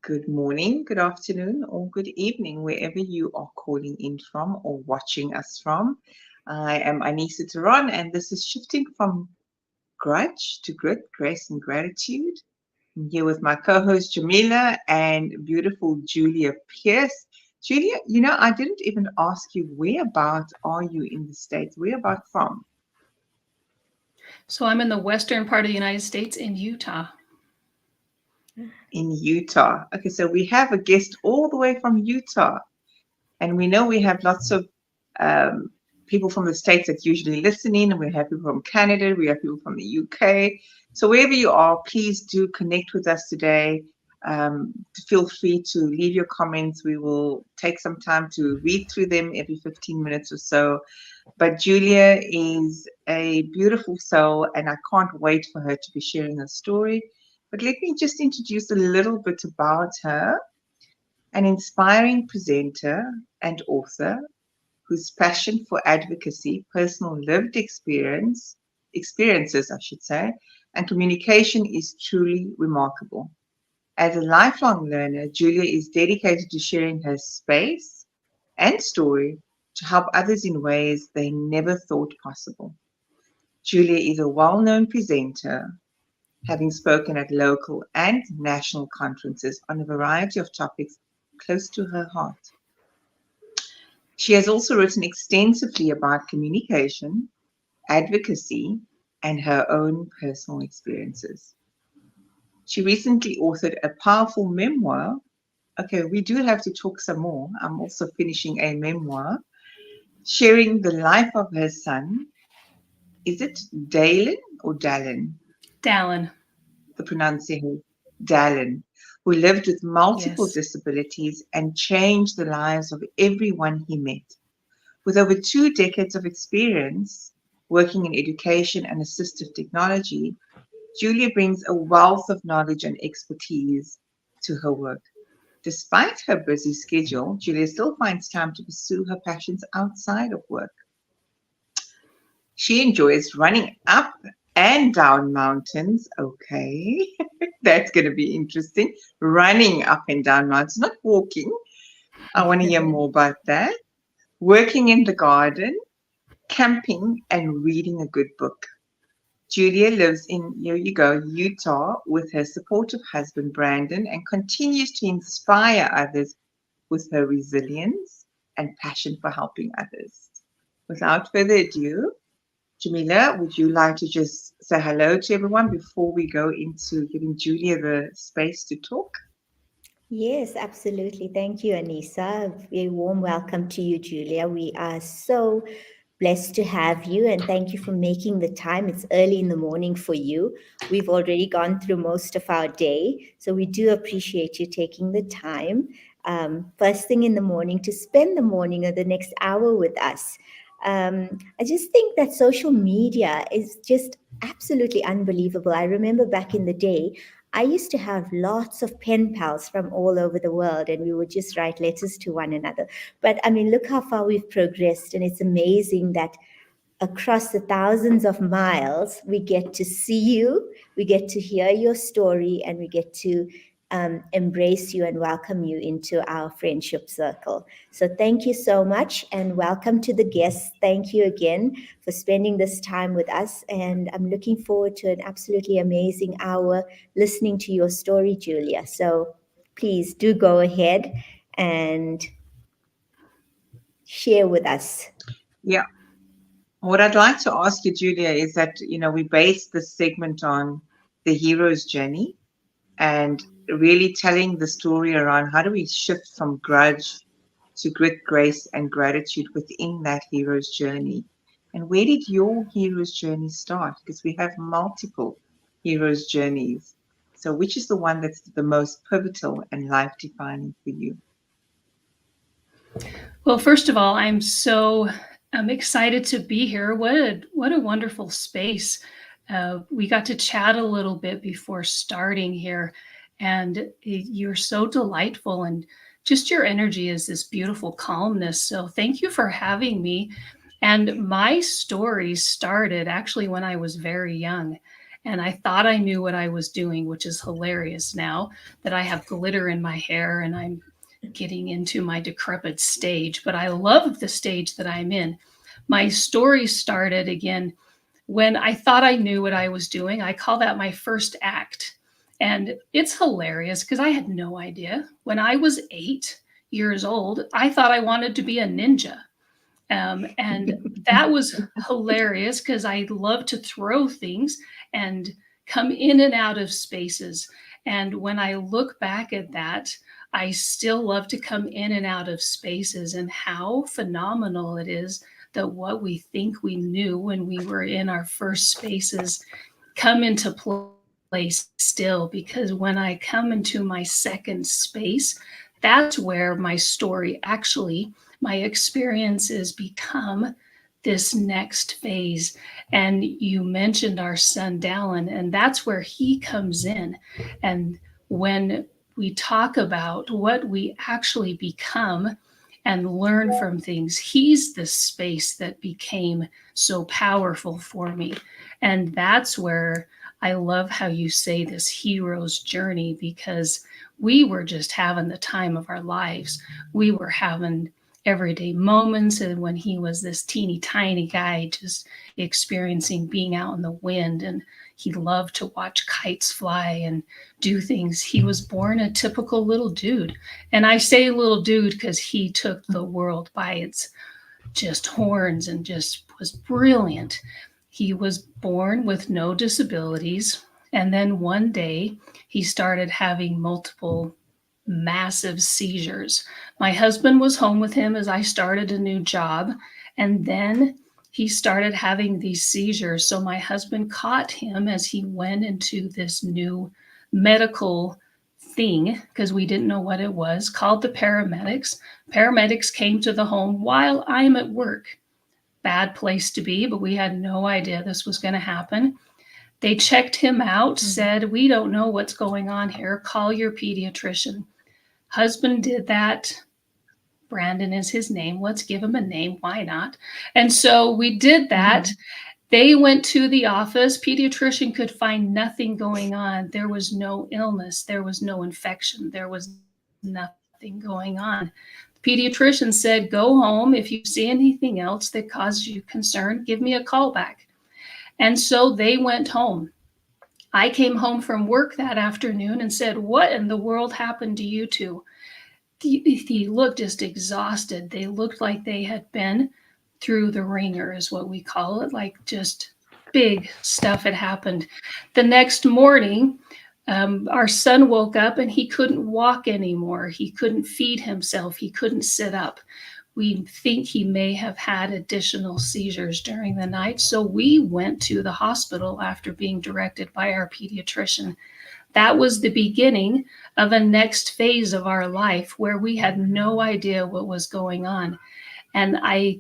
Good morning, good afternoon, or good evening, wherever you are calling in from or watching us from. I am Anisa Turan, and this is Shifting from Grudge to Grit, Grace, and Gratitude. I'm here with my co host Jamila and beautiful Julia Pearce. Julia, I didn't even ask you, whereabout are you in the States? Whereabout from? So I'm in the western part of the United States in Utah. In Utah. Okay, so we have a guest all the way from Utah. And we know we have lots of people from the States that usually listen in, and we have people from Canada, we have people from the UK. So wherever you are, please do connect with us today. Feel free to leave your comments. We will take some time to read through them every 15 minutes or so. But Julia is a beautiful soul, and I can't wait for her to be sharing her story. But let me just introduce a little bit about her. An inspiring presenter and author whose passion for advocacy, personal lived experiences, I should say, and communication is truly remarkable. As a lifelong learner, Julia is dedicated to sharing her space and story to help others in ways they never thought possible. Julia is a well-known presenter, having spoken at local and national conferences on a variety of topics close to her heart. She has also written extensively about communication, advocacy, and her own personal experiences. She recently authored a powerful memoir. Okay, we do have to talk some more. I'm also finishing a memoir sharing the life of her son. Is it Dalen or Dallin? Dallin. The pronunciation, Dallin, who lived with multiple Yes. disabilities and changed the lives of everyone he met. With over 2 decades of experience working in education and assistive technology, Julia brings a wealth of knowledge and expertise to her work. Despite her busy schedule, Julia still finds time to pursue her passions outside of work. She enjoys running up and down mountains. Okay, that's going to be interesting. Running up and down mountains, not walking. I want to hear more about that. Working in the garden, camping, and reading a good book. Julia lives in, here you go, Utah with her supportive husband, Brandon, and continues to inspire others with her resilience and passion for helping others. Without further ado, Jamila, would you like to just say hello to everyone before we go into giving Julia the space to talk? Yes, absolutely. Thank you, Anisa. A very warm welcome to you, Julia. We are so blessed to have you, and thank you for making the time. It's early in the morning for you. We've already gone through most of our day, so we do appreciate you taking the time first thing in the morning to spend the morning or the next hour with us. I just think that social media is just absolutely unbelievable. I remember back in the day, I used to have lots of pen pals from all over the world, and we would just write letters to one another. But I mean, look how far we've progressed, and it's amazing that across the thousands of miles, we get to see you, we get to hear your story, and we get to embrace you and welcome you into our friendship circle. So thank you so much, and welcome to the guests. Thank you again for spending this time with us, and I'm looking forward to an absolutely amazing hour listening to your story, Julia. So please do go ahead and share with us. Yeah. What I'd like to ask you, Julia, is that, we base this segment on the hero's journey and really telling the story around how do we shift from grudge to grit, grace, and gratitude within that hero's journey. And where did your hero's journey start? Because we have multiple hero's journeys. So which is the one that's the most pivotal and life-defining for you? Well, first of all, I'm excited to be here. What a wonderful space. We got to chat a little bit before starting here, and you're so delightful, and just your energy is this beautiful calmness. So thank you for having me. And my story started actually when I was very young. And I thought I knew what I was doing, which is hilarious now that I have glitter in my hair and I'm getting into my decrepit stage. But I love the stage that I'm in. My story started again when I thought I knew what I was doing. I call that my first act. And it's hilarious because I had no idea. When I was 8 years old, I thought I wanted to be a ninja. And that was hilarious because I love to throw things and come in and out of spaces. And when I look back at that, I still love to come in and out of spaces, and how phenomenal it is that what we think we knew when we were in our first spaces come into place still. Because when I come into my second space, that's where my story actually, my experiences become this next phase. And you mentioned our son Dallin, and that's where he comes in. And when we talk about what we actually become and learn from things, he's the space that became so powerful for me. And that's where I love how you say this hero's journey, because we were just having the time of our lives. We were having everyday moments. And when he was this teeny tiny guy, just experiencing being out in the wind, and he loved to watch kites fly and do things. He was born a typical little dude. And I say little dude because he took the world by its just horns and just was brilliant. He was born with no disabilities. And then one day he started having multiple massive seizures. My husband was home with him as I started a new job. And then he started having these seizures. So my husband caught him as he went into this new medical thing, because we didn't know what it was, called the paramedics. Paramedics came to the home while I'm at work. Bad place to be, but we had no idea this was going to happen. They checked him out, said, "We don't know what's going on here. Call your pediatrician." Husband did that. Brandon is his name. Let's give him a name. Why not? And so we did that. They went to the office. Pediatrician could find nothing going on. There was no illness. There was no infection. There was nothing going on. The pediatrician said, "Go home. If you see anything else that causes you concern, give me a call back." And so they went home. I came home from work that afternoon and said, "What in the world happened to you two?" He looked just exhausted. They looked like they had been through the ringer, is what we call it, like just big stuff had happened. The next morning, our son woke up and he couldn't walk anymore. He couldn't feed himself. He couldn't sit up. We think he may have had additional seizures during the night. So we went to the hospital after being directed by our pediatrician. That was the beginning of a next phase of our life where we had no idea what was going on. And I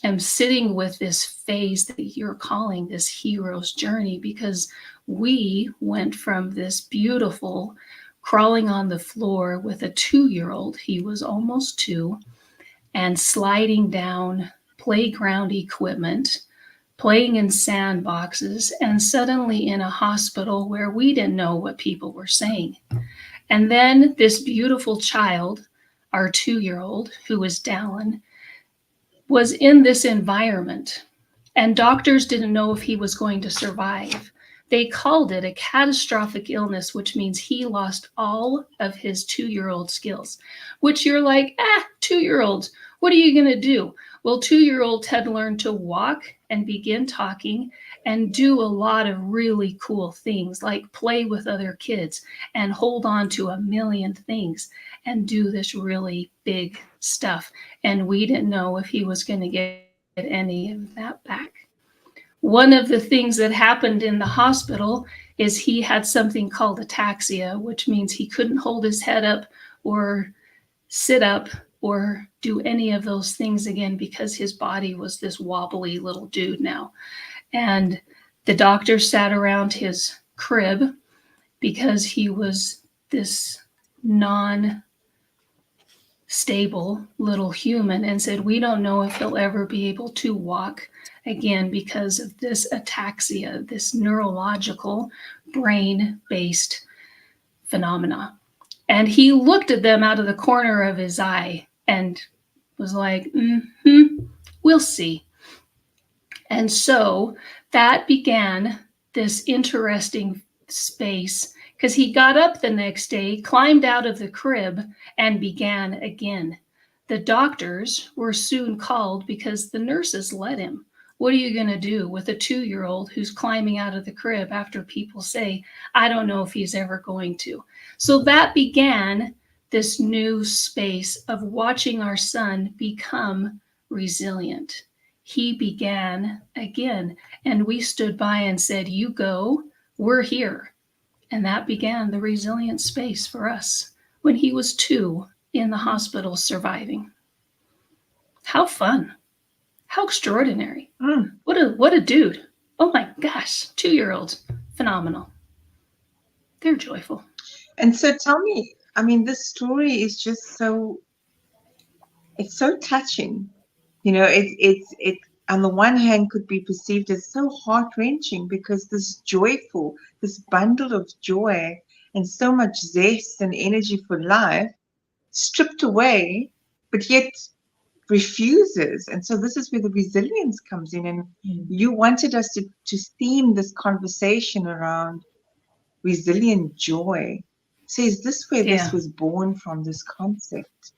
am sitting with this phase that you're calling this hero's journey, because we went from this beautiful crawling on the floor with a 2-year-old, he was almost 2, and sliding down playground equipment, playing in sandboxes, and suddenly in a hospital where we didn't know what people were saying. And then this beautiful child, our 2-year-old, who was Dallin, was in this environment, and doctors didn't know if he was going to survive. They called it a catastrophic illness, which means he lost all of his 2-year-old skills, which you're like, 2-year-olds, what are you going to do? Well, 2-year-olds had learned to walk and begin talking and do a lot of really cool things, like play with other kids and hold on to a million things and do this really big stuff. And we didn't know if he was going to get any of that back. One of the things that happened in the hospital is he had something called ataxia, which means he couldn't hold his head up or sit up or do any of those things again, because his body was this wobbly little dude now. And the doctor sat around his crib because he was this stable little human, and said, we don't know if he'll ever be able to walk again because of this ataxia, this neurological brain-based phenomena. And he looked at them out of the corner of his eye and was like, we'll see. And so that began this interesting space, because he got up the next day, climbed out of the crib, and began again. The doctors were soon called because the nurses let him. What are you going to do with a 2-year-old who's climbing out of the crib after people say, I don't know if he's ever going to? So that began this new space of watching our son become resilient. He began again, and we stood by and said, you go, we're here. And that began the resilient space for us when he was 2 in the hospital surviving. How fun. How extraordinary. What a dude. Oh my gosh, 2-year-olds. Phenomenal. They're joyful. And so tell me, I mean, this story is just so, it's so touching. You know, it on the one hand could be perceived as so heart-wrenching, because this joyful, this bundle of joy and so much zest and energy for life stripped away, but yet refuses. And so this is where the resilience comes in. And you wanted us to theme this conversation around resilient joy. So is this where this was born from, this concept?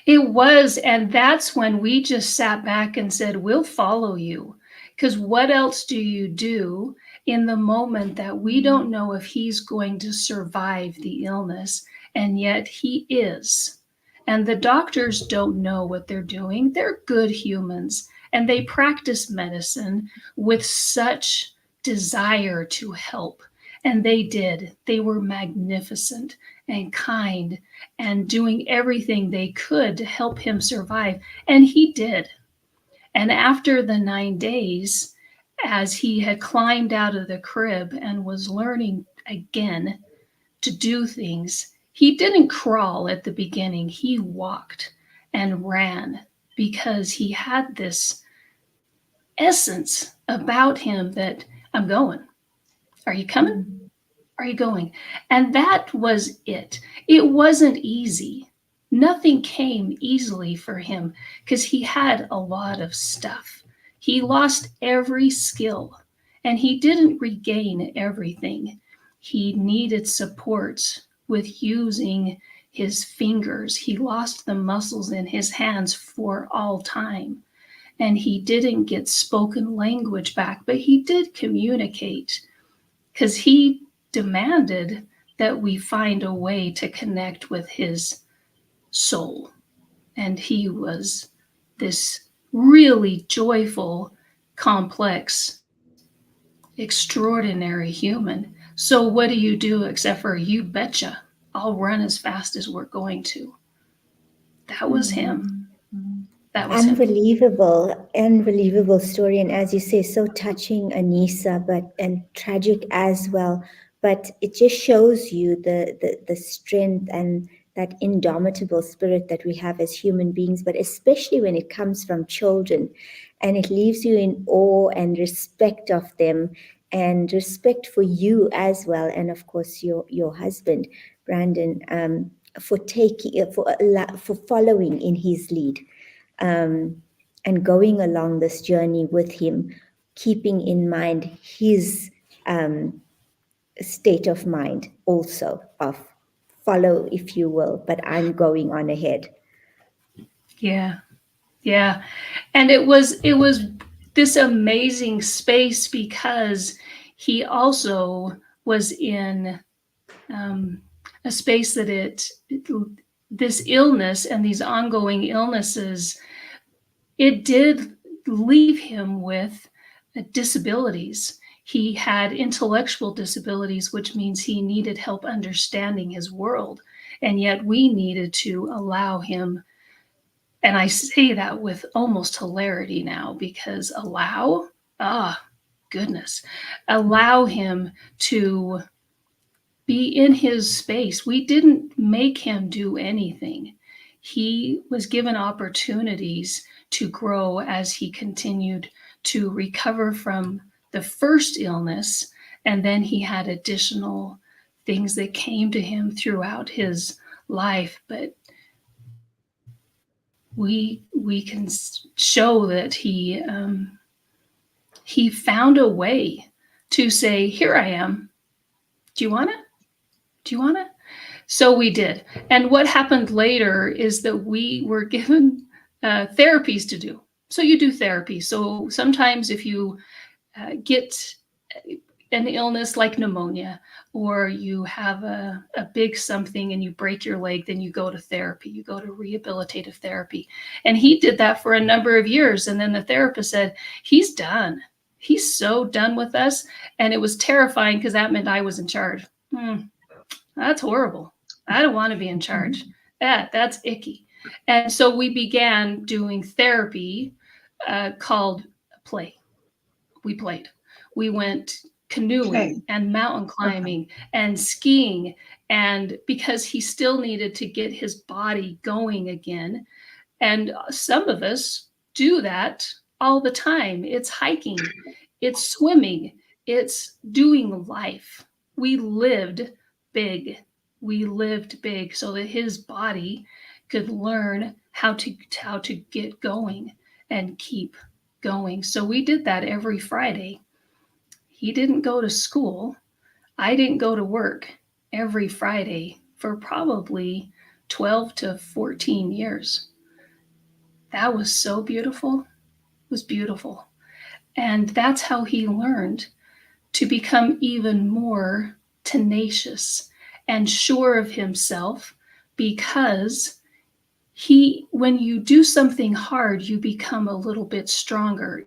It was, and that's when we just sat back and said, we'll follow you. Because what else do you do in the moment that we don't know if he's going to survive the illness, and yet he is? And the doctors don't know what they're doing. They're good humans, and they practice medicine with such desire to help. And they did. They were magnificent and kind and doing everything they could to help him survive. And he did. And after the 9 days, as he had climbed out of the crib and was learning again to do things, he didn't crawl at the beginning. He walked and ran, because he had this essence about him that, I'm going. Are you coming? Are you going? And that was it. It wasn't easy. Nothing came easily for him, because he had a lot of stuff. He lost every skill, and he didn't regain everything. He needed support with using his fingers. He lost the muscles in his hands for all time. And he didn't get spoken language back, but he did communicate, because he demanded that we find a way to connect with his soul. And he was this really joyful, complex, extraordinary human. So what do you do except for, you betcha, I'll run as fast as we're going to? That was him. That was unbelievable story. And as you say, so touching, Anissa, and tragic as well. But it just shows you the strength and that indomitable spirit that we have as human beings, but especially when it comes from children. And it leaves you in awe and respect of them, and respect for you as well. And of course, your husband, Brandon, for following in his lead. And going along this journey with him, keeping in mind his state of mind also, of follow, if you will, but I'm going on ahead. Yeah. And it was this amazing space, because he also was in a space that this illness and these ongoing illnesses, it did leave him with disabilities. He had intellectual disabilities, which means he needed help understanding his world. And yet we needed to allow him, and I say that with almost hilarity now, because allow him to be in his space. We didn't make him do anything. He was given opportunities to grow as he continued to recover from the first illness. And then he had additional things that came to him throughout his life. But we can show that he found a way to say, here I am. Do you want it? Do you want it? So we did. And what happened later is that we were given therapies to do. So you do therapy. So sometimes if you get an illness like pneumonia, or you have a big something and you break your leg, then you go to therapy, you go to rehabilitative therapy. And he did that for a number of years. And then the therapist said, he's done. He's so done with us. And it was terrifying because that meant I was in charge. That's horrible. I don't want to be in charge. That's icky. And so we began doing therapy called play. We played. We went canoeing and mountain climbing and skiing. And because he still needed to get his body going again. And some of us do that all the time. It's hiking, it's swimming, it's doing life. We lived big. We lived big so that his body could learn how to get going and keep going. So we did that every Friday. He didn't go to school. I didn't go to work every Friday for probably 12 to 14 years. That was so beautiful. It was beautiful. And that's how he learned to become even more tenacious and sure of himself, because when you do something hard, you become a little bit stronger,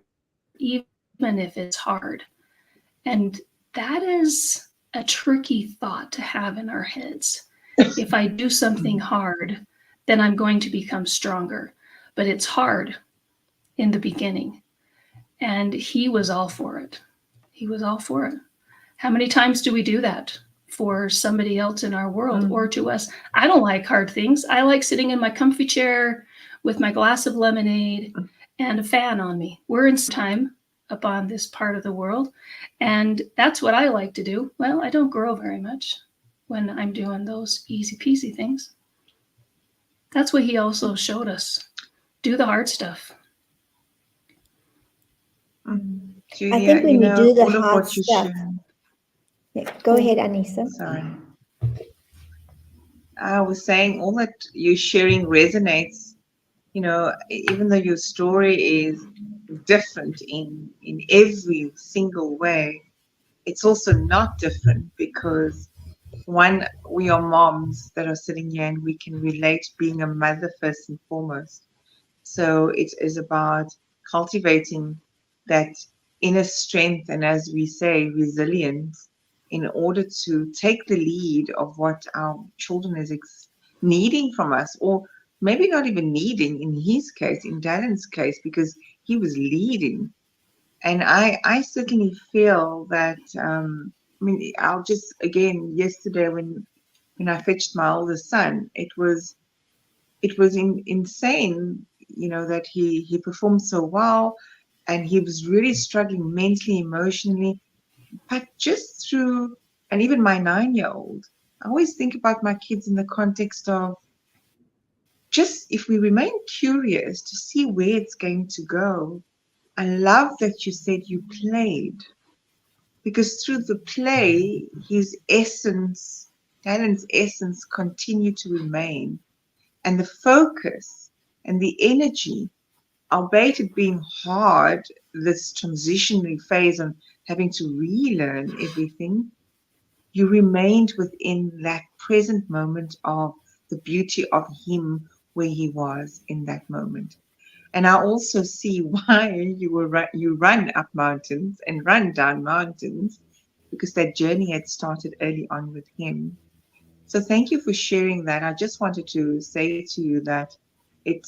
even if it's hard. And that is a tricky thought to have in our heads. If I do something hard, then I'm going to become stronger. But it's hard in the beginning. And he was all for it. He was all for it. How many times do we do that for somebody else in our world or to us? I don't like hard things. I like sitting in my comfy chair with my glass of lemonade and a fan on me. We're in time up on this part of the world. And that's what I like to do. Well, I don't grow very much when I'm doing those easy peasy things. That's what he also showed us. Do the hard stuff. Julia, I think when we do the hard stuff. Go ahead, Anissa. Sorry. I was saying all that you're sharing resonates. Even though your story is different in every single way, it's also not different because one, we are moms that are sitting here and we can relate being a mother first and foremost. So it is about cultivating that inner strength and, as we say, resilience in order to take the lead of what our children is needing from us, or maybe not even needing in his case, in Darren's case, because he was leading. And I certainly feel that, I'll just, again, yesterday when I fetched my oldest son, it was insane, that he performed so well, and he was really struggling mentally, emotionally, but just through, and even my 9-year-old, I always think about my kids in the context of just if we remain curious to see where it's going to go. I love that you said you played, because through the play, his essence, Darren's essence, continued to remain. And the focus and the energy, albeit it being hard, this transitionary phase on having to relearn everything, you remained within that present moment of the beauty of him where he was in that moment. And I also see why you run up mountains and run down mountains, because that journey had started early on with him. So thank you for sharing that. I just wanted to say to you that it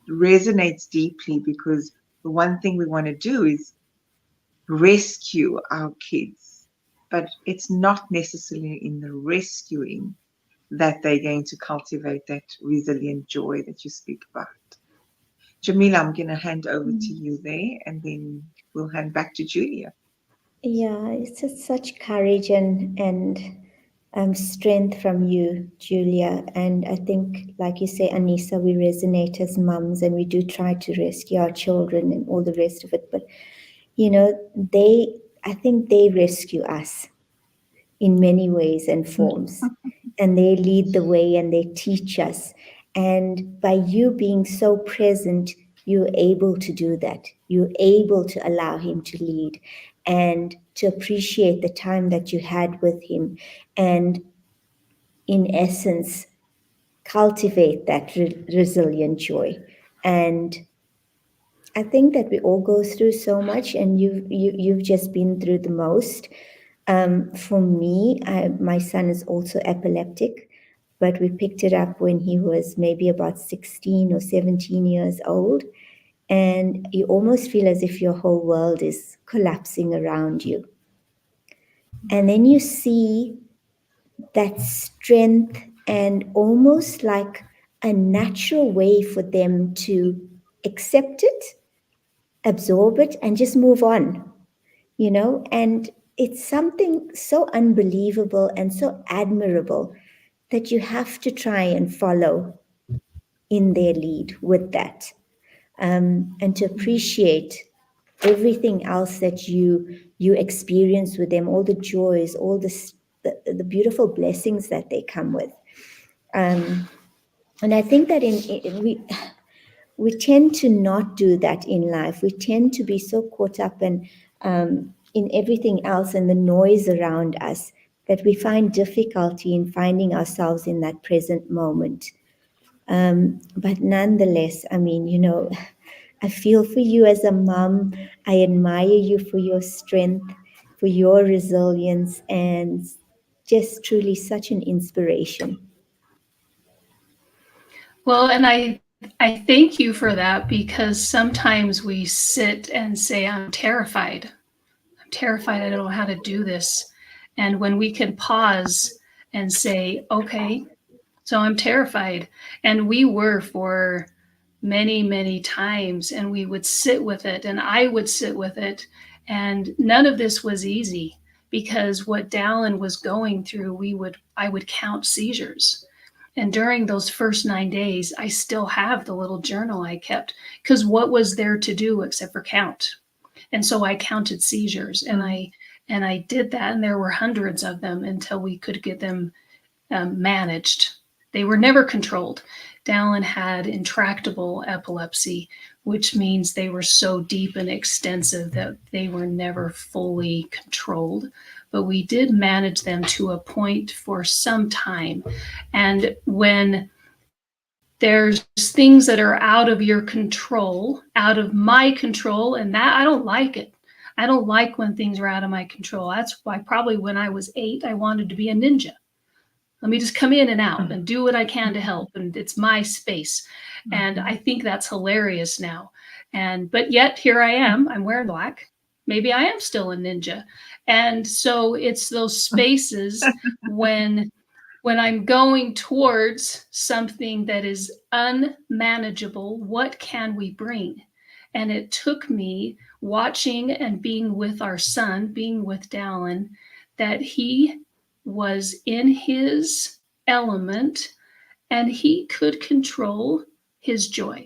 resonates deeply, because the one thing we want to do is rescue our kids but it's not necessarily in the rescuing that they're going to cultivate that resilient joy that you speak about. Jamila, I'm going to hand over to you there, and then we'll hand back to Julia. Yeah, it's just such courage and strength from you, Julia. And I think, like you say, Anissa, we resonate as mums, and we do try to rescue our children and all the rest of it. But you know, I think they rescue us in many ways and forms, and they lead the way and they teach us. And by you being so present, you're able to do that. You're able to allow him to lead and to appreciate the time that you had with him, and in essence cultivate that resilient joy. And I think that we all go through so much, and you've just been through the most. For me, my son is also epileptic, but we picked it up when he was maybe about 16 or 17 years old. And you almost feel as if your whole world is collapsing around you. And then you see that strength, and almost like a natural way for them to accept it, absorb it, and just move on, and it's something so unbelievable and so admirable that you have to try and follow in their lead with that, and to appreciate everything else that you experience with them, all the joys, all the beautiful blessings that they come with. And I think that we tend to not do that in life. We tend to be so caught up in everything else and the noise around us that we find difficulty in finding ourselves in that present moment. But nonetheless, I mean, I feel for you as a mom. I admire you for your strength, for your resilience, and just truly such an inspiration. Well, and I thank you for that, because sometimes we sit and say, I'm terrified. I'm terrified. I don't know how to do this. And when we can pause and say, okay, so I'm terrified. And we were for many, many times, and we would sit with it, and I would sit with it. And none of this was easy, because what Dallin was going through, I would count seizures. And during those first 9 days, I still have the little journal I kept, because what was there to do except for count? And so I counted seizures, and I did that, and there were hundreds of them until we could get them managed. They were never controlled. Dallin had intractable epilepsy, which means they were so deep and extensive that they were never fully controlled. But we did manage them to a point for some time. And when there's things that are out of your control, out of my control, and that I don't like it. I don't like when things are out of my control. That's why probably when I was 8, I wanted to be a ninja. Let me just come in and out and do what I can to help. And it's my space. And I think that's hilarious now. But yet here I am, I'm wearing black. Maybe I am still a ninja. And so it's those spaces when I'm going towards something that is unmanageable, what can we bring? And it took me watching and being with our son, being with Dallin, that he was in his element and he could control his joy.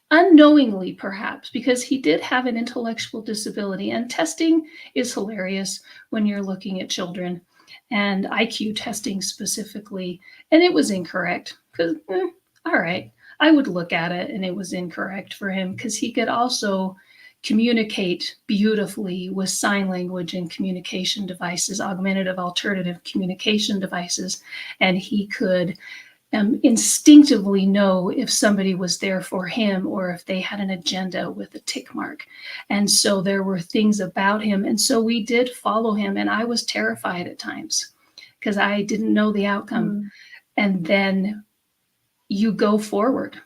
Unknowingly, perhaps, because he did have an intellectual disability. And testing is hilarious when you're looking at children, and IQ testing specifically. And it was incorrect because, all right, I would look at it and it was incorrect for him, because he could also communicate beautifully with sign language and communication devices, augmentative alternative communication devices. And he could instinctively know if somebody was there for him or if they had an agenda with a tick mark. And so there were things about him. And so we did follow him. And I was terrified at times because I didn't know the outcome. And then you go forward,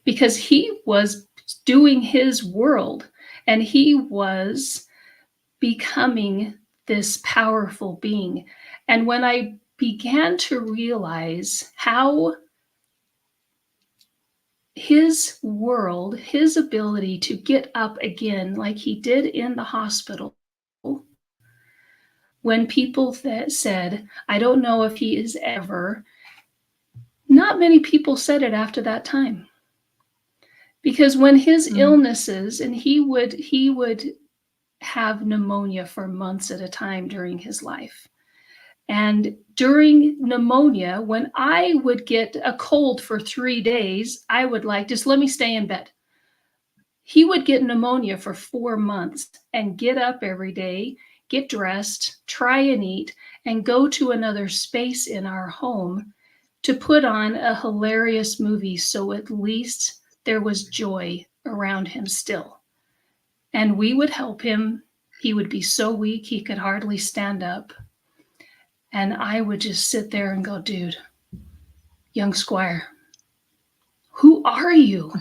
because he was doing his world and he was becoming this powerful being. And when I began to realize how his world, his ability to get up again, like he did in the hospital, when people said, I don't know if he is ever, not many people said it after that time. Because when his illnesses, and he would have pneumonia for months at a time during his life. And during pneumonia, when I would get a cold for 3 days, I would just let me stay in bed. He would get pneumonia for 4 months and get up every day, get dressed, try and eat, and go to another space in our home to put on a hilarious movie so at least there was joy around him still. And we would help him. He would be so weak he could hardly stand up. And I would just sit there and go, dude, young squire, who are you?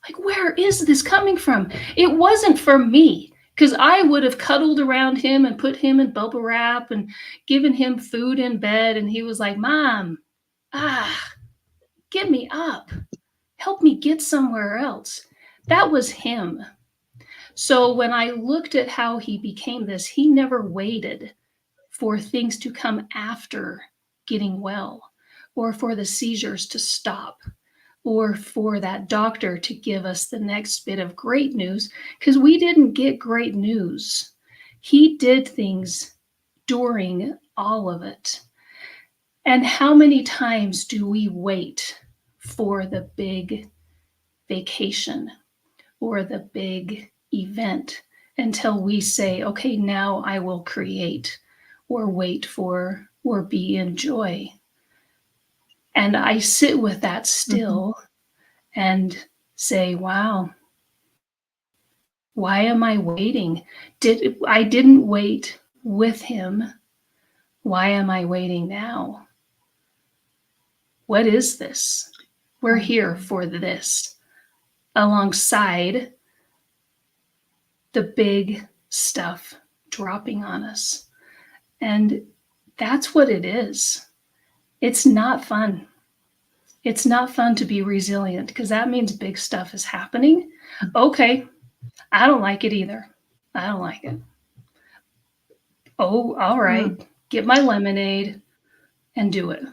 Like, where is this coming from? It wasn't from me, because I would have cuddled around him and put him in bubble wrap and given him food in bed. And he was like, Mom, get me up. Help me get somewhere else. That was him. So when I looked at how he became this, he never waited for things to come after getting well, or for the seizures to stop, or for that doctor to give us the next bit of great news, because we didn't get great news. He did things during all of it. And how many times do we wait for the big vacation or the big event until we say, okay, now I will create, or wait for, or be in joy? And I sit with that still and say, wow, why am I waiting? I didn't wait with him. Why am I waiting now? What is this? We're here for this, alongside the big stuff dropping on us. And that's what it is. It's not fun. It's not fun to be resilient, because that means big stuff is happening. Okay, I don't like it either. I don't like it. Oh, all right. Get my lemonade and do it.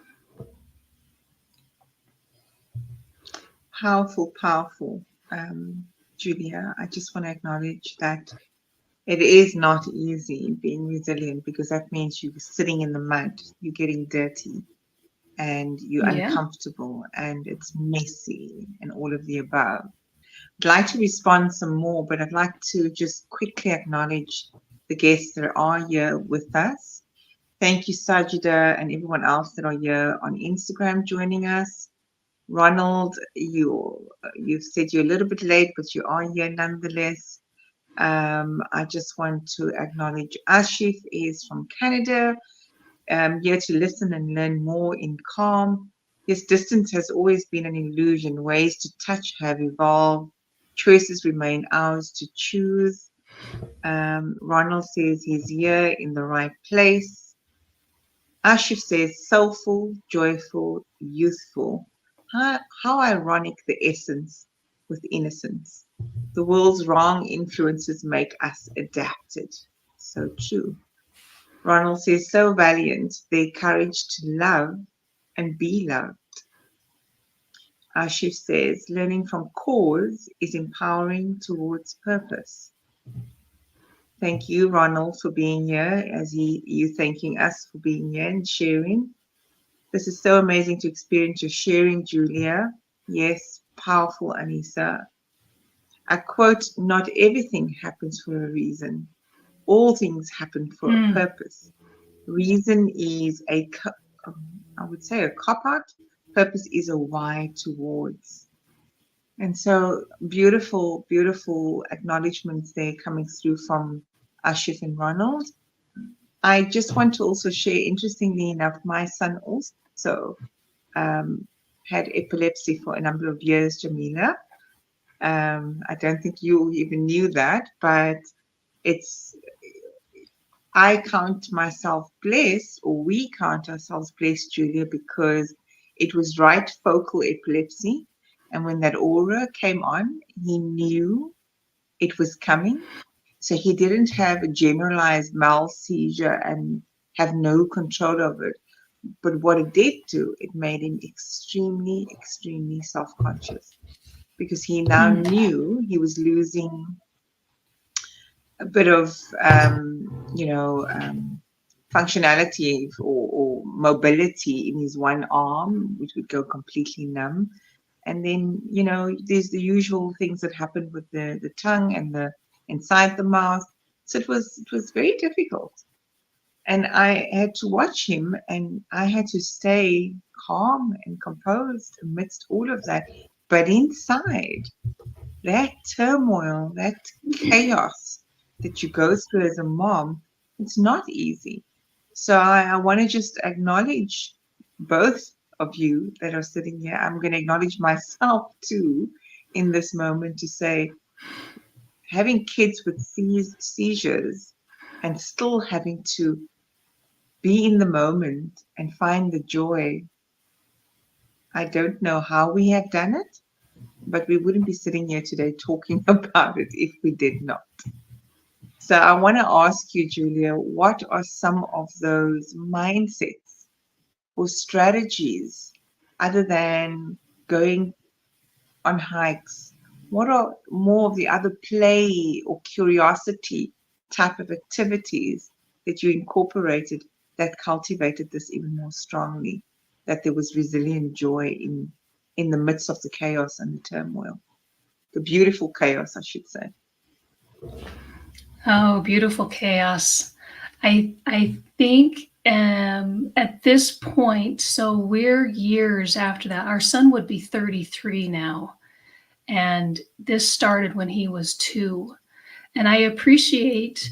Powerful, powerful. Julia, I just want to acknowledge that it is not easy being resilient, because that means you're sitting in the mud, you're getting dirty, and you're uncomfortable, and it's messy, and all of the above. I'd like to respond some more, but I'd like to just quickly acknowledge the guests that are here with us. Thank you, Sajida, and everyone else that are here on Instagram joining us. Ronald, you've said you're a little bit late, but you are here nonetheless. I just want to acknowledge Ashif is from Canada, here to listen and learn more in calm. Yes, distance has always been an illusion. Ways to touch have evolved. Choices remain ours to choose. Ronald says he's here in the right place. Ashif says soulful, joyful, youthful. How ironic, the essence with innocence. The world's wrong influences make us adapted. So true. Ronald says, so valiant, their courage to love and be loved. Ashif says, learning from cause is empowering towards purpose. Thank you, Ronald, for being here, as you thanking us for being here and sharing. This is so amazing to experience your sharing, Julia. Yes, powerful, Anissa. I quote, not everything happens for a reason. All things happen for a purpose. Reason is I would say a cop-out. Purpose is a why towards. And so beautiful, beautiful acknowledgements there coming through from Ashif and Ronald. I just want to also share, interestingly enough, my son also had epilepsy for a number of years, Jamila. I don't think you even knew that, but I count myself blessed, or we count ourselves blessed, Julia, because it was right focal epilepsy. And when that aura came on, he knew it was coming. So he didn't have a generalized mal seizure and have no control of it. But what it did do, it made him extremely, extremely self conscious because he now knew he was losing a bit of, functionality or mobility in his one arm, which would go completely numb. And then, there's the usual things that happen with the tongue and the inside the mouth. So it was very difficult. And I had to watch him and I had to stay calm and composed amidst all of that. But inside, that turmoil, that chaos that you go through as a mom, it's not easy. So I want to just acknowledge both of you that are sitting here. I'm going to acknowledge myself too in this moment to say, having kids with seizures and still having to be in the moment and find the joy. I don't know how we have done it, but we wouldn't be sitting here today talking about it if we did not. So I want to ask you, Julia, what are some of those mindsets or strategies other than going on hikes? What are more of the other play or curiosity type of activities that you incorporated that cultivated this even more strongly, that there was resilient joy in the midst of the chaos and the turmoil? The beautiful chaos, I should say. Oh, beautiful chaos. I think at this point, so we're years after that. Our son would be 33 now, and this started when he was 2. And I appreciate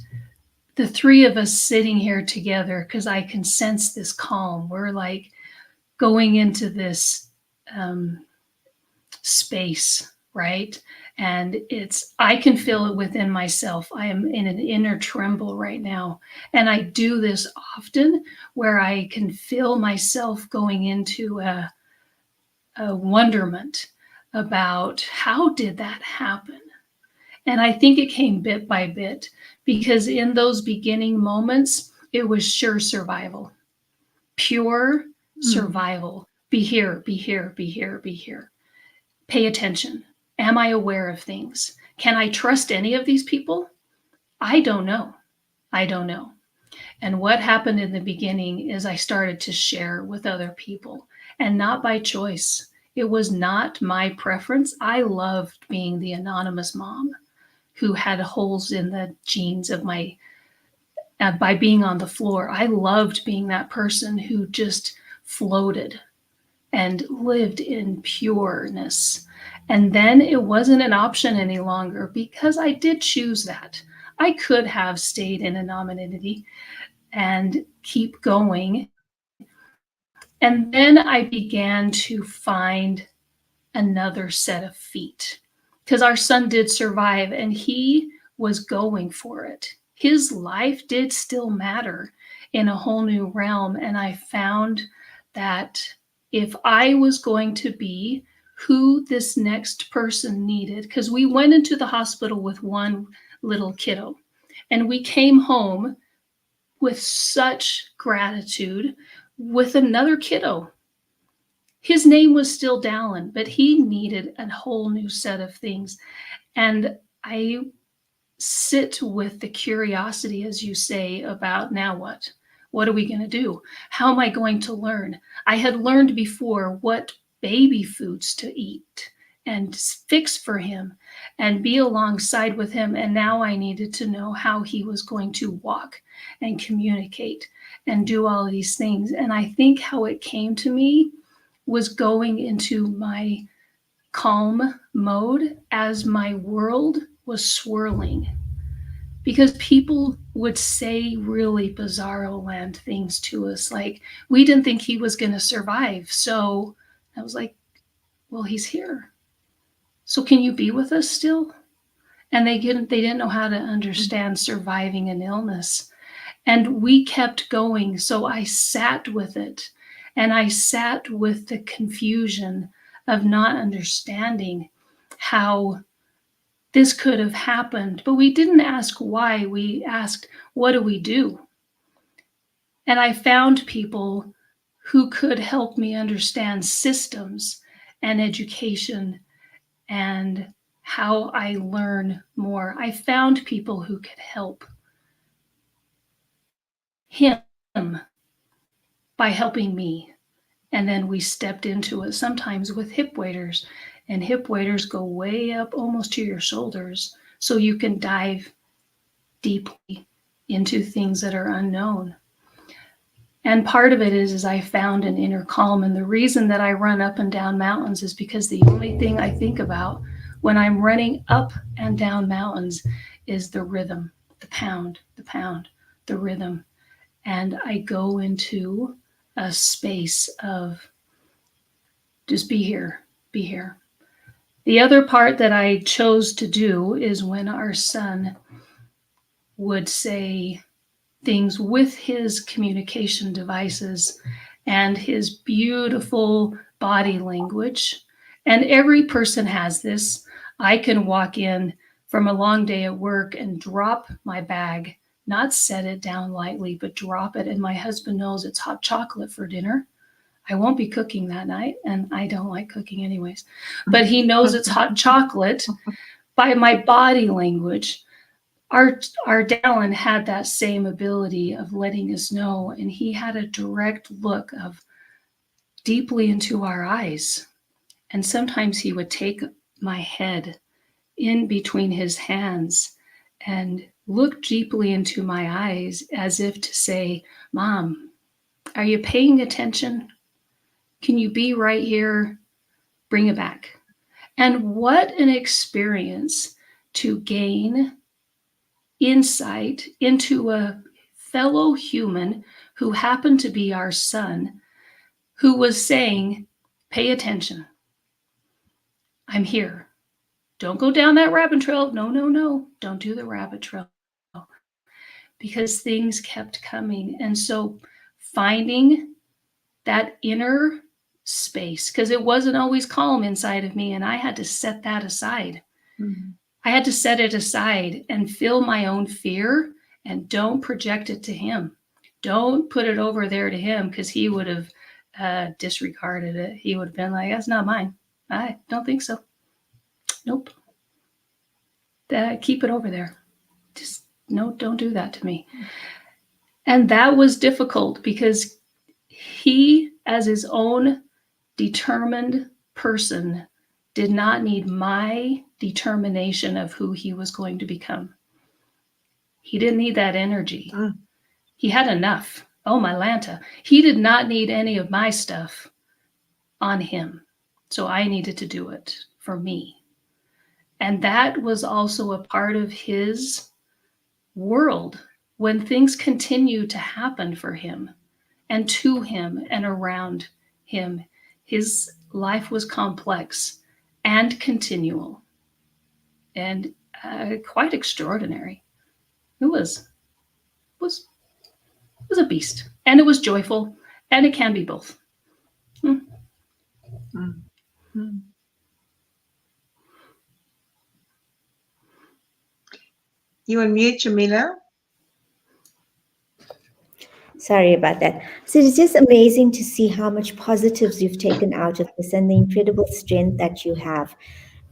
the 3 of us sitting here together because I can sense this calm. We're like going into this space, right? And I can feel it within myself. I am in an inner tremble right now. And I do this often where I can feel myself going into a wonderment about how did that happen? And I think it came bit by bit because in those beginning moments, it was sure survival, pure survival. Be here, be here, be here, be here. Pay attention. Am I aware of things? Can I trust any of these people? I don't know. I don't know. And what happened in the beginning is I started to share with other people, and not by choice. It was not my preference. I loved being the anonymous mom who had holes in the jeans of my, by being on the floor. I loved being that person who just floated and lived in pureness. And then it wasn't an option any longer because I did choose that. I could have stayed in anonymity and keep going. And then I began to find another set of feet because our son did survive and he was going for it. His life did still matter in a whole new realm. And I found that if I was going to be who this next person needed, because we went into the hospital with one little kiddo and we came home with such gratitude with another kiddo. His name was still Dallin, but he needed a whole new set of things. And I sit with the curiosity, as you say, about now what? What are we going to do? How am I going to learn? I had learned before what baby foods to eat and fix for him and be alongside with him. And now I needed to know how he was going to walk and communicate and do all of these things. And I think how it came to me was going into my calm mode as my world was swirling, because people would say really bizarro land things to us, like we didn't think he was going to survive. So I was like, well, he's here, so can you be with us still? And they didn't know how to understand surviving an illness. And we kept going. So I sat with it, and I sat with the confusion of not understanding how this could have happened. But we didn't ask why. We asked, what do we do? And I found people who could help me understand systems and education and how I learn more. I found people who could help him by helping me. And then we stepped into it sometimes with hip waders, and hip waders go way up almost to your shoulders, so you can dive deeply into things that are unknown. And part of it is I found an inner calm. And the reason that I run up and down mountains is because the only thing I think about when I'm running up and down mountains is the rhythm, the pound, the rhythm. And I go into a space of just be here, be here. The other part that I chose to do is when our son would say things with his communication devices and his beautiful body language. And every person has this. I can walk in from a long day at work and drop my bag, not set it down lightly, but drop it. And my husband knows it's hot chocolate for dinner. I won't be cooking that night, and I don't like cooking anyways. But he knows it's hot chocolate by my body language. Our Dallin had that same ability of letting us know, and he had a direct look of deeply into our eyes. And sometimes he would take my head in between his hands and look deeply into my eyes as if to say, Mom, are you paying attention? Can you be right here? Bring it back. And what an experience to gain insight into a fellow human who happened to be our son, who was saying, pay attention. I'm here. Don't go down that rabbit trail. No. Don't do the rabbit trail. Because things kept coming. And so finding that inner space, because it wasn't always calm inside of me, and I had to set that aside. Mm-hmm. I had to set it aside and feel my own fear, and don't project it to him. Don't put it over there to him, because he would have disregarded it. He would have been like, that's not mine. I don't think so. Nope. Keep it over there. Just no, don't do that to me. And that was difficult because he, as his own determined person, did not need my determination of who he was going to become. He didn't need that energy. He had enough. Oh, my Lanta. He did not need any of my stuff on him. So I needed to do it for me. And that was also a part of his world when things continue to happen for him and to him and around him. His life was complex and continual and quite extraordinary. It was a beast, and it was joyful, and it can be both. You unmute, Jamila. Sorry about that. So it's just amazing to see how much positives you've taken out of this and the incredible strength that you have.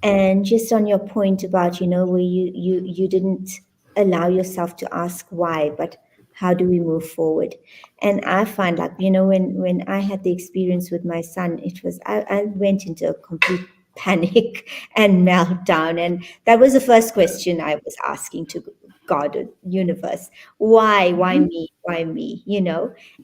And just on your point about, where you didn't allow yourself to ask why, but how do we move forward? And I find like, when I had the experience with my son, it was, I went into a complete panic and meltdown. And that was the first question I was asking to God or universe. Why me? Why me?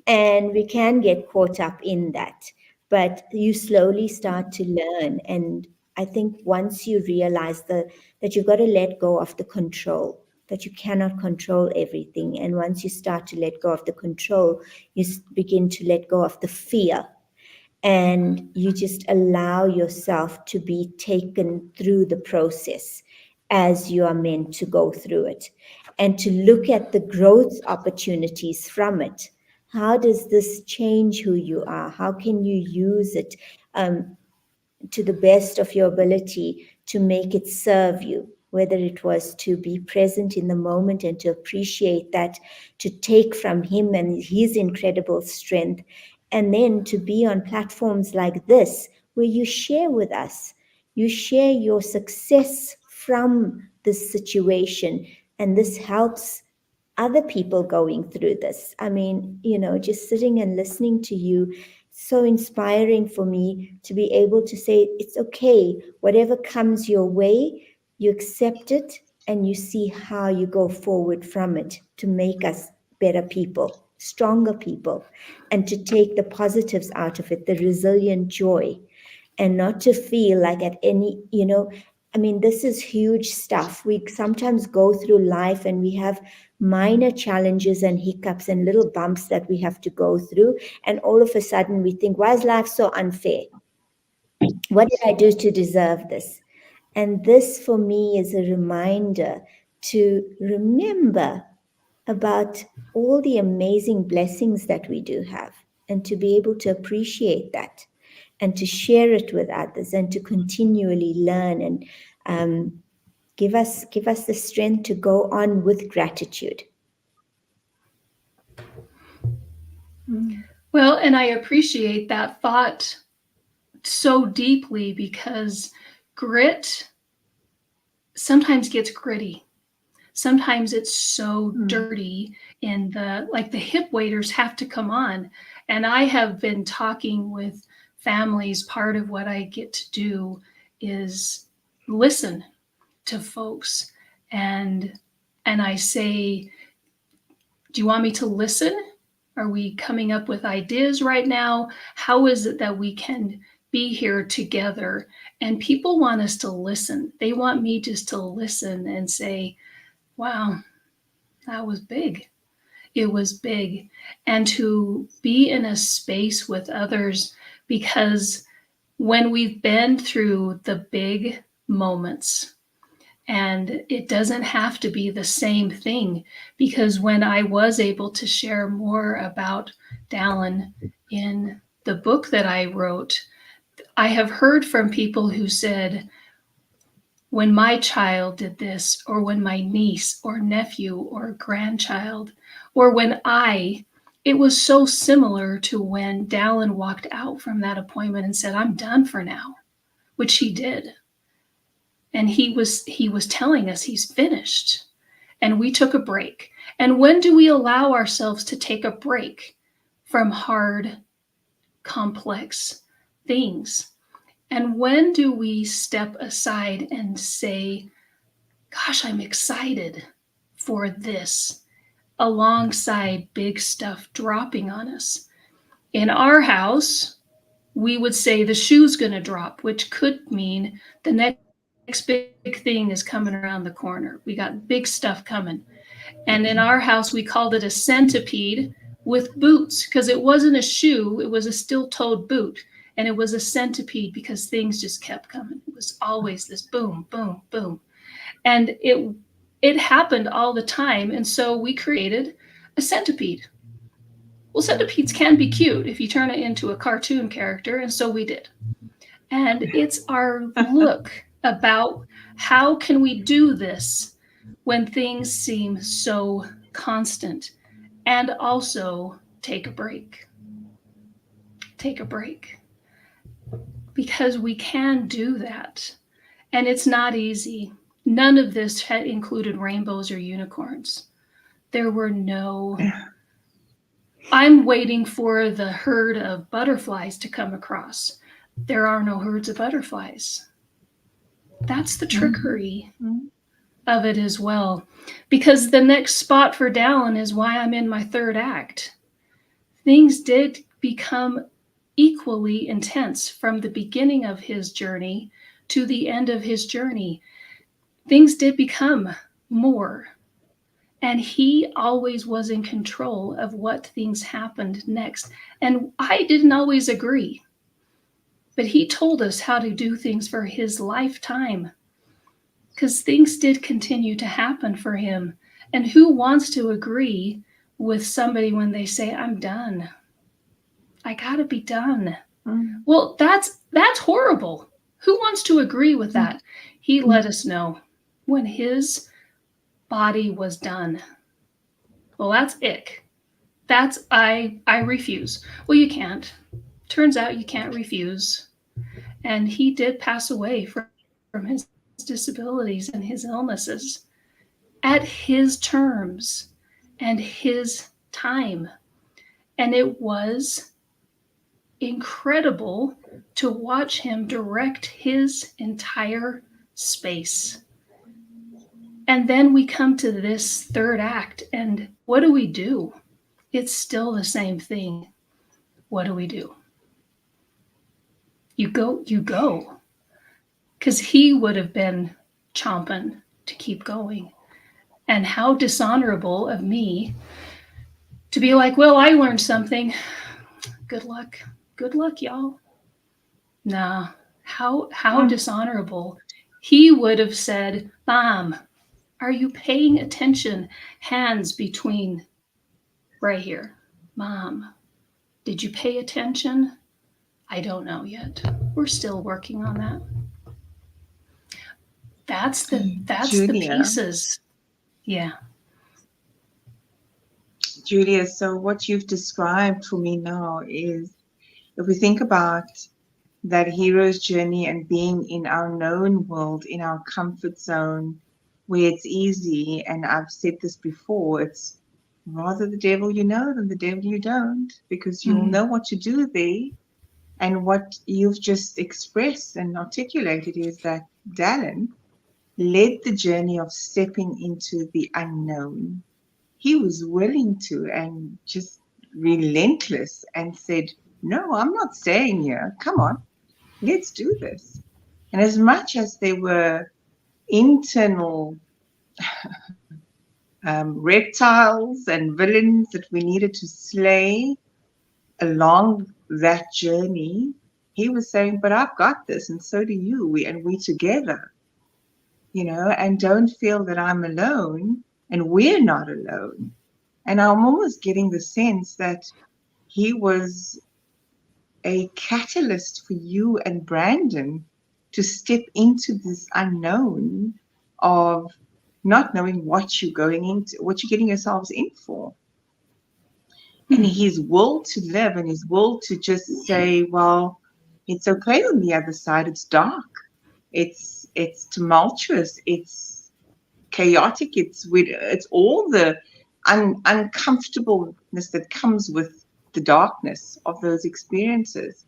And we can get caught up in that, but you slowly start to learn. And I think once you realize that you've got to let go of the control, that you cannot control everything. And once you start to let go of the control, you begin to let go of the fear. And you just allow yourself to be taken through the process as you are meant to go through it. and to look at the growth opportunities from it. How does this change who you are? How can you use it to the best of your ability to make it serve you? Whether it was to be present in the moment and to appreciate that, to take from him and his incredible strength, and then to be on platforms like this where you share with us, you share your success from this situation, and this helps other people going through this. I mean, just sitting and listening to you, so inspiring for me to be able to say, it's okay, whatever comes your way, you accept it and you see how you go forward from it to make us better people, stronger people, and to take the positives out of it, the resilient joy, and not to feel like at any, I mean, this is huge stuff. We sometimes go through life and we have minor challenges and hiccups and little bumps that we have to go through. And all of a sudden we think, why is life so unfair? What did I do to deserve this? And this for me is a reminder to remember about all the amazing blessings that we do have, and to be able to appreciate that and to share it with others and to continually learn and give us the strength to go on with gratitude. Well, and I appreciate that thought so deeply, because grit sometimes gets gritty. Sometimes it's so dirty in the hip waders have to come on. And I have been talking with families. Part of what I get to do is listen to folks. And I say, do you want me to listen? Are we coming up with ideas right now? How is it that we can be here together? And people want us to listen. They want me just to listen and say, wow, that was big. It was big. And to be in a space with others, because when we've been through the big moments, and it doesn't have to be the same thing, because when I was able to share more about Dallin in the book that I wrote, I have heard from people who said, when my child did this, or when my niece or nephew or grandchild, or when it was so similar to when Dallin walked out from that appointment and said, I'm done for now, which he did. And he was telling us he's finished. And we took a break. And when do we allow ourselves to take a break from hard, complex things? And when do we step aside and say, gosh, I'm excited for this, alongside big stuff dropping on us? In our house, we would say the shoe's going to drop, which could mean the next big thing is coming around the corner. We got big stuff coming. And in our house, we called it a centipede with boots, because it wasn't a shoe, it was a steel-toed boot. And it was a centipede because things just kept coming. It was always this boom, boom, boom. And it happened all the time. And so we created a centipede. Well, centipedes can be cute if you turn it into a cartoon character, and so we did. And it's our look about how can we do this when things seem so constant, and also take a break. Take a break. Because we can do that. And it's not easy. None of this had included rainbows or unicorns. There were no... I'm waiting for the herd of butterflies to come across. There are no herds of butterflies. That's the trickery of it as well. Because the next spot for Dallin is why I'm in my third act. Things did become equally intense from the beginning of his journey to the end of his journey. Things did become more. And he always was in control of what things happened next. And I didn't always agree. But he told us how to do things for his lifetime. Because things did continue to happen for him. And who wants to agree with somebody when they say, I'm done? I gotta be done. Well, that's horrible. Who wants to agree with that? He let us know when his body was done. Well, that's ick. That's I refuse. Well, you can't. Turns out you can't refuse. And he did pass away from his disabilities and his illnesses at his terms and his time. And it was incredible to watch him direct his entire space. And then we come to this third act, and what do? It's still the same thing. What do? You go. Because he would have been chomping to keep going. And how dishonorable of me to be like, well, I learned something. Good luck, y'all. Nah, how dishonorable. He would have said, Mom, are you paying attention? Hands between right here. Mom, did you pay attention? I don't know yet. We're still working on that. That's Julia, the pieces. Yeah. Julia, so what you've described for me now is, if we think about that hero's journey and being in our known world, in our comfort zone, where it's easy, and I've said this before, it's rather the devil you know than the devil you don't, because you'll know what to do there. And what you've just expressed and articulated is that Dallin led the journey of stepping into the unknown. He was willing to and just relentless and said, no, I'm not staying here. Come on, let's do this. And as much as there were internal reptiles and villains that we needed to slay along that journey, he was saying, but I've got this, and so do you. We together, and don't feel that I'm alone, and we're not alone. And I'm almost getting the sense that he was a catalyst for you and Brandon to step into this unknown of not knowing what you're going into, what you're getting yourselves in for. And his will to live and his will to just say, well, it's okay on the other side. It's dark. It's tumultuous. It's chaotic. It's all the uncomfortableness that comes with the darkness of those experiences.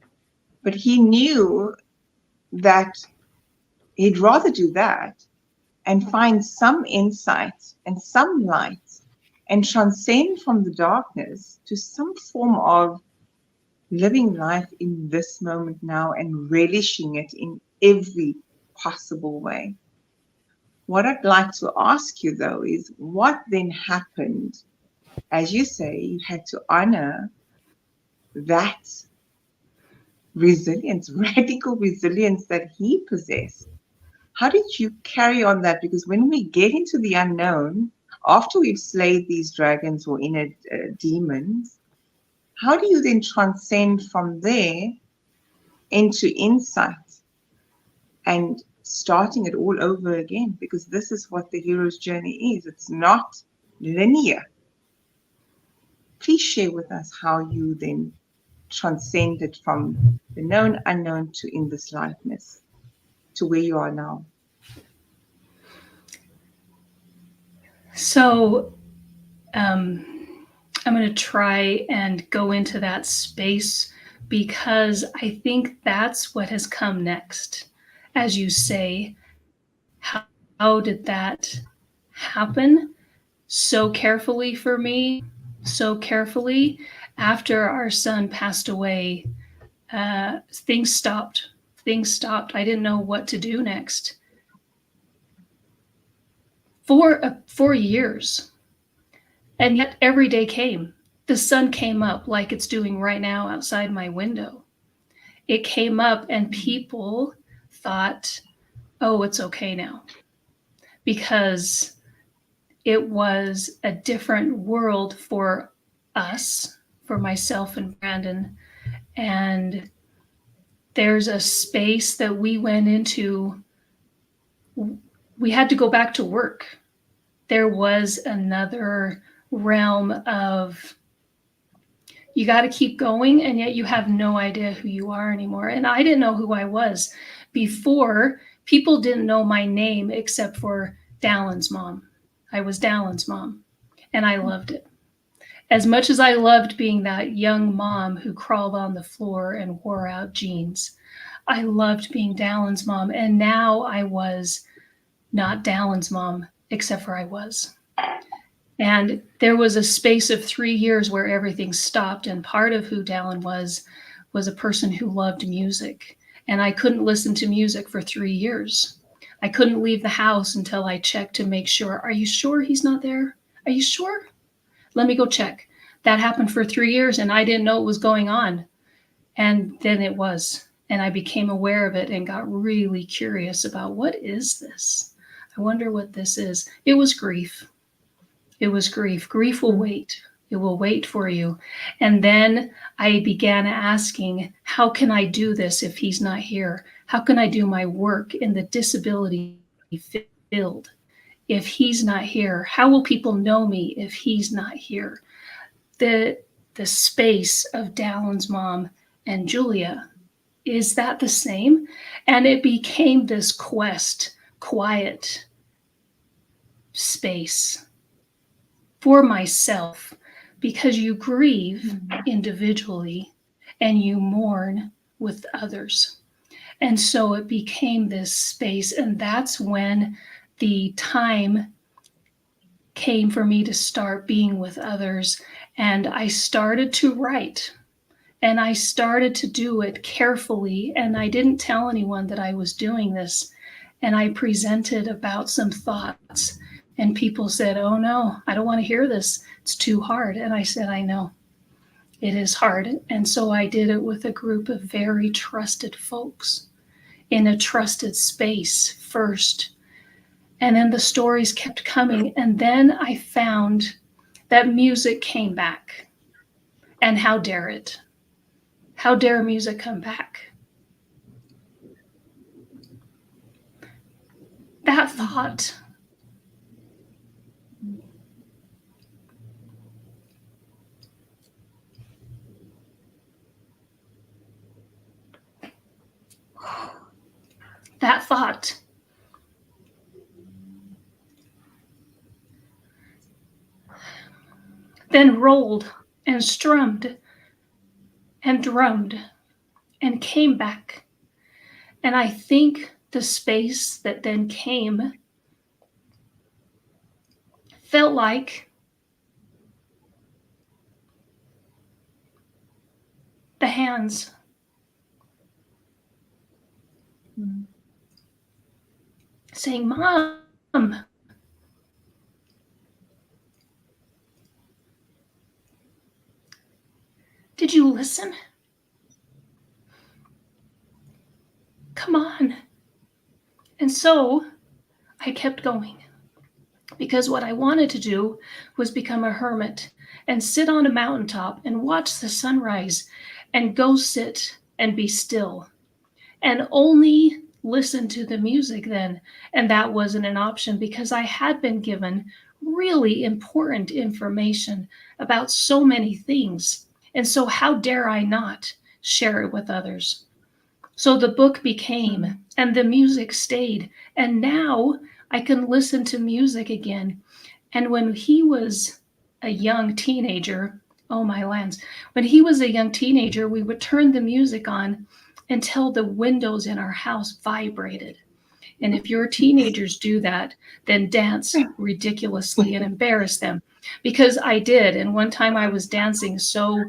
But he knew that he'd rather do that and find some insight and some light and transcend from the darkness to some form of living life in this moment now and relishing it in every possible way. What I'd like to ask you, though, is what then happened? As you say, you had to honor that resilience, radical resilience that he possessed. How did you carry on that? Because when we get into the unknown, after we've slayed these dragons or inner demons, how do you then transcend from there into insight and starting it all over again? Because this is what the hero's journey is. It's not linear. Please share with us how you then transcended from the known unknown to in this likeness to where you are now. So I'm going to try and go into that space because I think that's what has come next. As you say, how did that happen so carefully for me, so carefully? After our son passed away, things stopped. I didn't know what to do next. For years. And yet every day came. The sun came up like it's doing right now outside my window. It came up and people thought, oh, it's okay now. Because it was a different world for us, for myself and Brandon. And there's a space that we went into. We had to go back to work. There was another realm of, you got to keep going, and yet you have no idea who you are anymore. And I didn't know who I was before. People didn't know my name except for Dallin's mom. I was Dallin's mom, and I loved it. As much as I loved being that young mom who crawled on the floor and wore out jeans, I loved being Dallin's mom. And now I was not Dallin's mom, except for I was. And there was a space of 3 years where everything stopped. And part of who Dallin was a person who loved music. And I couldn't listen to music for 3 years. I couldn't leave the house until I checked to make sure. Are you sure he's not there? Are you sure? Let me go check. That happened for 3 years, and I didn't know what was going on. And then it was. And I became aware of it and got really curious about, what is this? I wonder what this is. It was grief. It was grief. Grief will wait. It will wait for you. And then I began asking, how can I do this if he's not here? How can I do my work in the disability field if he's not here? How will people know me if he's not here? The space of Dallin's mom and Julia, is that the same? And it became this quiet space for myself, because you grieve individually and you mourn with others. And so it became this space, and that's when the time came for me to start being with others. And I started to write, and I started to do it carefully. And I didn't tell anyone that I was doing this. And I presented about some thoughts, and people said, oh no, I don't want to hear this. It's too hard. And I said, I know, it is hard. And so I did it with a group of very trusted folks in a trusted space first. And then the stories kept coming. And then I found that music came back. And how dare it? How dare music come back? That thought, then rolled and strummed and drummed and came back. And I think the space that then came felt like the hands saying, Mom, did you listen? Come on. And so I kept going, because what I wanted to do was become a hermit and sit on a mountaintop and watch the sunrise and go sit and be still and only listen to the music then. And that wasn't an option, because I had been given really important information about so many things. And so how dare I not share it with others? So the book became, and the music stayed. And now I can listen to music again. And when he was a young teenager, oh my lands, when he was a young teenager, we would turn the music on until the windows in our house vibrated. And if your teenagers do that, then dance ridiculously and embarrass them. Because I did. And one time I was dancing so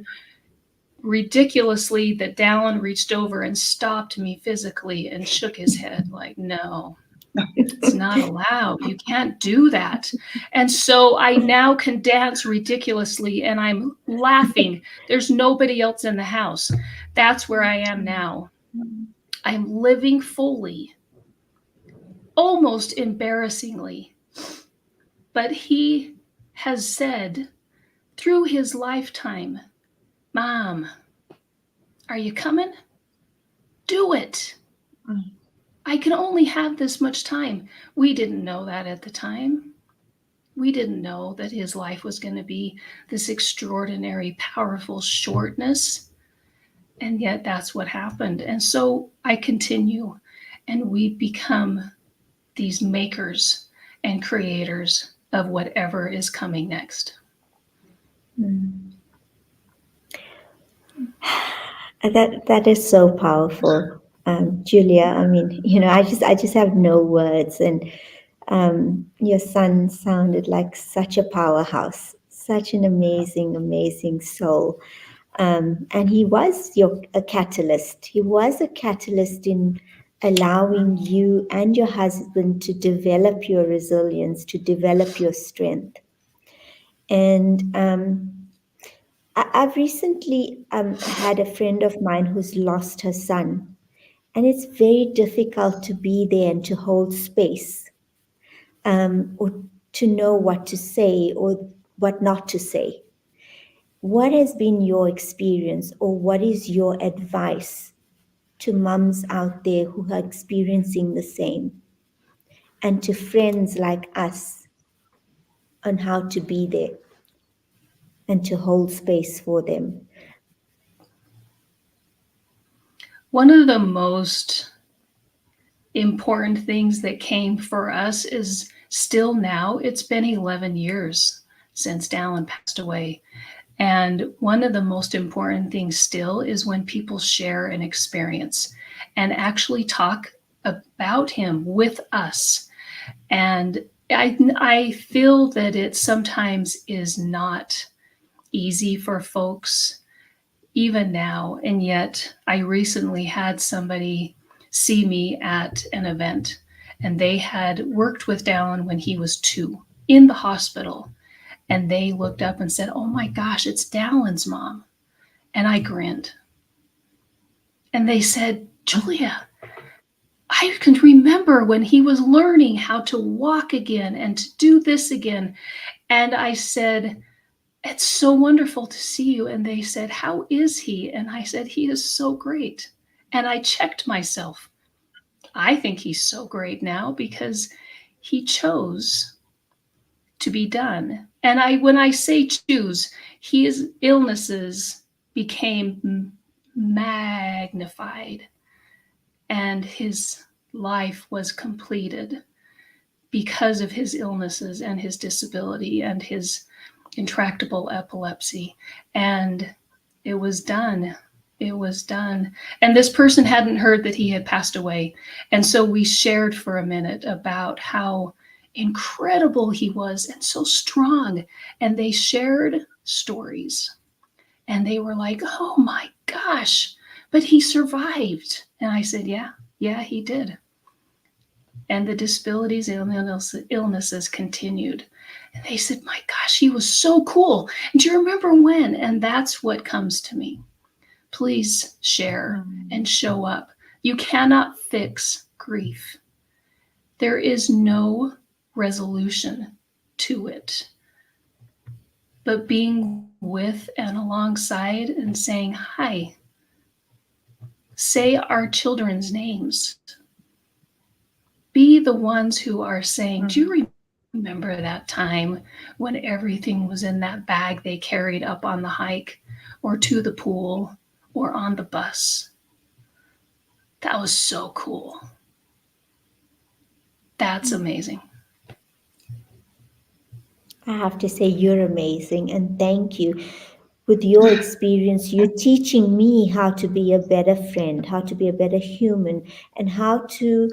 ridiculously that Dallin reached over and stopped me physically and shook his head like, no, it's not allowed. You can't do that. And so I now can dance ridiculously, and I'm laughing. There's nobody else in the house. That's where I am now. I'm living fully, almost embarrassingly, But he has said through his lifetime, Mom, are you coming? Do it. Mm. I can only have this much time. We didn't know that at the time. We didn't know that his life was going to be this extraordinary, powerful shortness. And yet that's what happened. And so I continue, and we become these makers and creators of whatever is coming next. That is so powerful, Julia. I mean, I just have no words. And your son sounded like such a powerhouse, such an amazing soul. And he was a catalyst. He was a catalyst in allowing you and your husband to develop your resilience, to develop your strength. And I've recently had a friend of mine who's lost her son, and it's very difficult to be there and to hold space, or to know what to say or what not to say. What has been your experience, or what is your advice to mums out there who are experiencing the same, and to friends like us on how to be there and to hold space for them? One of the most important things that came for us is still now, it's been 11 years since Dallin passed away. And one of the most important things still is when people share an experience and actually talk about him with us. And I feel that it sometimes is not easy for folks, even now. And yet, I recently had somebody see me at an event, and they had worked with Dallin when he was 2 in the hospital. And they looked up and said, "Oh my gosh, it's Dallin's mom." And I grinned. And they said, "Julia, I can remember when he was learning how to walk again and to do this again." And I said, "It's so wonderful to see you." And they said, "How is he?" And I said, "He is so great." And I checked myself. I think he's so great now because he chose to be done. And when I say choose, his illnesses became magnified, and his life was completed because of his illnesses and his disability and his intractable epilepsy. And it was done. It was done. And this person hadn't heard that he had passed away. And so we shared for a minute about how incredible he was and so strong. And they shared stories. And they were like, "Oh my gosh, but he survived." And I said, yeah, he did. And the disabilities and illnesses continued. And they said, "My gosh, he was so cool. Do you remember when?" And that's what comes to me. Please share and show up. You cannot fix grief. There is no resolution to it. But being with and alongside and saying, "Hi," say our children's names. Be the ones who are saying, "Do you remember that time when everything was in that bag they carried up on the hike or to the pool or on the bus? That was so cool." That's amazing. I have to say, you're amazing, and thank you. With your experience, you're teaching me how to be a better friend, how to be a better human, and how to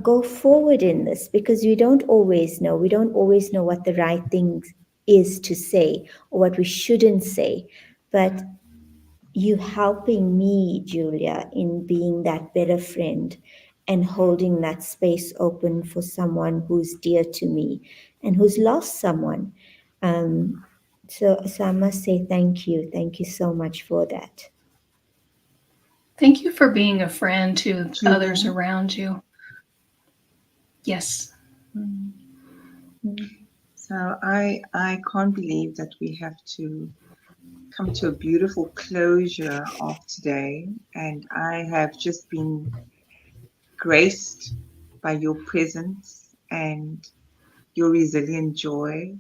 go forward in this, because we don't always know. We don't always know what the right thing is to say or what we shouldn't say. But you helping me, Julia, in being that better friend and holding that space open for someone who's dear to me and who's lost someone. So I must say thank you. Thank you so much for that. Thank you for being a friend to Julia. others around you. Yes. So I can't believe that we have to come to a beautiful closure of today, and I have just been graced by your presence and your resilient joy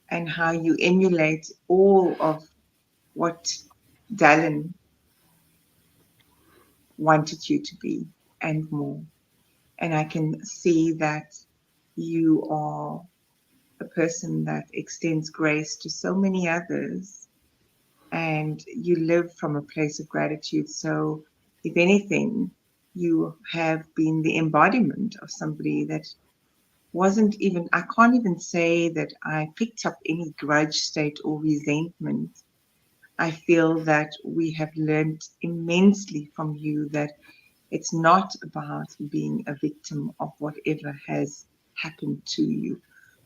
and how you emulate all of what Dallin wanted you to be and more. And I can see that you are a person that extends grace to so many others and you live from a place of gratitude. So, if anything, you have been the embodiment of somebody that wasn't even, I can't even say that I picked up any grudge state or resentment. I feel that we have learned immensely from you that it's not about being a victim of whatever has happened to you,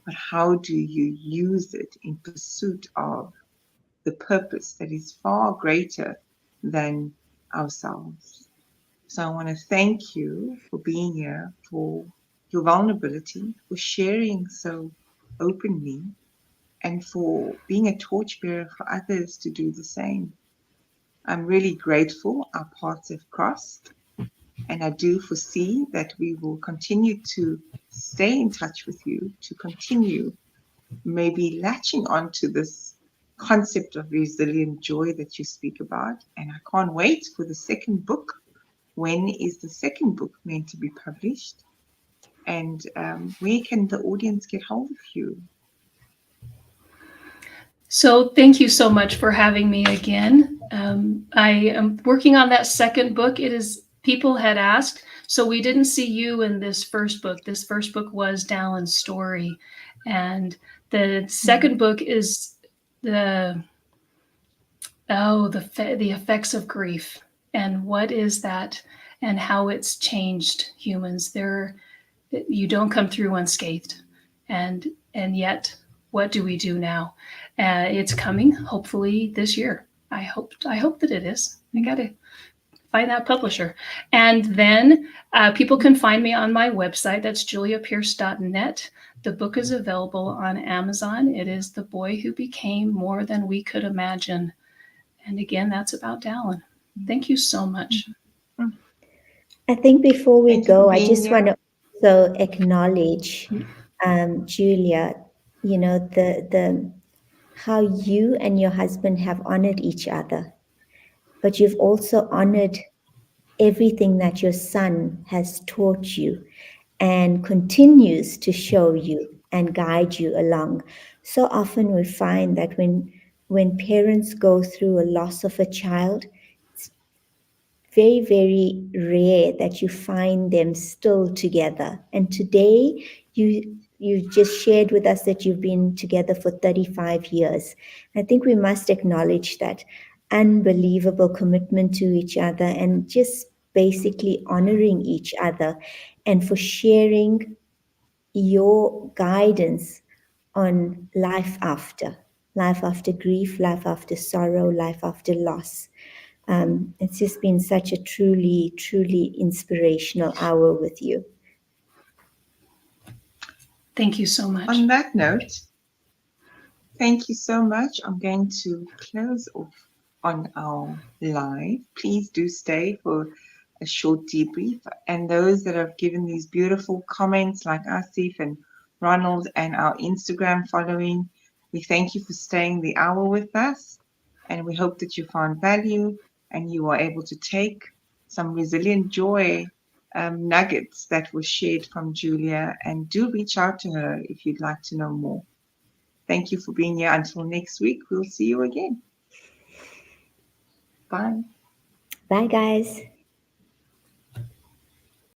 but how do you use it in pursuit of the purpose that is far greater than ourselves. So I want to thank you for being here, for your vulnerability, for sharing so openly, and for being a torchbearer for others to do the same. I'm really grateful our paths have crossed, and I do foresee that we will continue to stay in touch with you, to continue maybe latching onto this concept of resilient joy that you speak about. And I can't wait for the second book. When is the second book meant to be published? And where can the audience get hold of you? So thank you so much for having me again. I am working on that second book. It is, people had asked, so we didn't see you in this first book. This first book was Dallin's story, and the second book is the the effects of grief and what is that and how it's changed humans. There, you don't come through unscathed, and yet what do we do now? It's coming hopefully this year. I hope that it is. I gotta find that publisher. And then people can find me on my website. That's juliapearce.net. The book is available on Amazon. It is The Boy Who Became More Than We Could Imagine. And again, that's about Dallin. Thank you so much. I think before we Thank you for go, I being just want here. to also acknowledge, Julia, the how you and your husband have honored each other, but you've also honored everything that your son has taught you and continues to show you and guide you along. So often we find that when parents go through a loss of a child, it's very, very rare that you find them still together. And today you just shared with us that you've been together for 35 years. I think we must acknowledge that unbelievable commitment to each other and just basically honoring each other, and for sharing your guidance on life after grief, life after sorrow, life after loss. It's just been such a truly, truly inspirational hour with you. Thank you so much. On that note, thank you so much. I'm going to close off on our live. Please do stay for a short debrief. And those that have given these beautiful comments, like Asif and Ronald, and our Instagram following, we thank you for staying the hour with us. And we hope that you found value and you are able to take some resilient joy nuggets that were shared from Julia. And do reach out to her if you'd like to know more. Thank you for being here. Until next week, we'll see you again. Bye. Bye, guys.